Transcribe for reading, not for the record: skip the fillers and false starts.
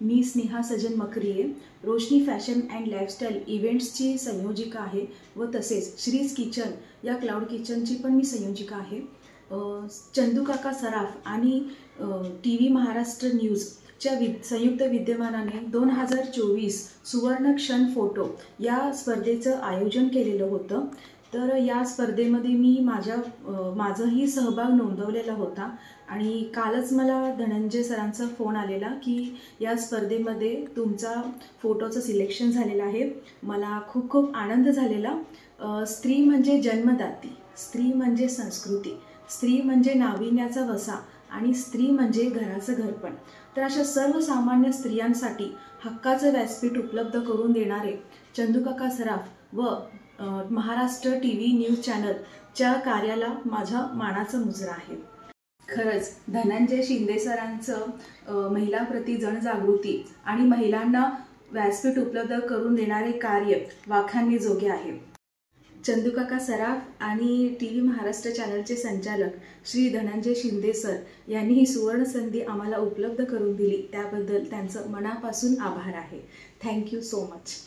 Me Sneha Sajan Makariye Roshni fashion and lifestyle इव्हेंट्सची संयोजिका आहे व तसेच श्रीज किचन या क्लाउड किचनची पण मी संयोजिका आहे। चंदू काका सराफ आणि TV महाराष्ट्र न्यूजच्या संयुक्त विद्यमानाने 2024 सुवर्ण क्षण फोटो या स्पर्धेचं आयोजन केलेलं होतं। तर या स्पर्धेमध्ये मी माझाही सहभाग नोंदवलेला होता आणि कालच मला धनंजय सरांचा फोन आलेला की या स्पर्धेमध्ये तुमचा फोटोचं सिलेक्शन झालेलं आहे। मला खूप खूप आनंद झालेला। स्त्री म्हणजे जन्मदाती, स्त्री म्हणजे संस्कृती, स्त्री म्हणजे नाविन्याचा वसा आणि स्त्री म्हणजे घराचं घरपण। तर अशा सर्वसामान्य स्त्रियांसाठी हक्काचं व्यासपीठ उपलब्ध करून देणारे चंदू काका सराफ व महाराष्ट्र TV न्यूज चॅनलच्या कार्याला माझा मानाचा मुजरा आहे। खरंच धनंजय शिंदे सरांचं महिलांप्रती जनजागृती आणि महिलांना व्यासपीठ उपलब्ध करून देणारे कार्य वाखाणण्याजोगे आहे। चंदू काका सराफ आणि TV महाराष्ट्र चॅनलचे संचालक श्री धनंजय शिंदे सर यांनी ही सुवर्ण संधी आम्हाला उपलब्ध करून दिली, त्याबद्दल त्यांचं मनापासून आभार आहे। Thank you so much.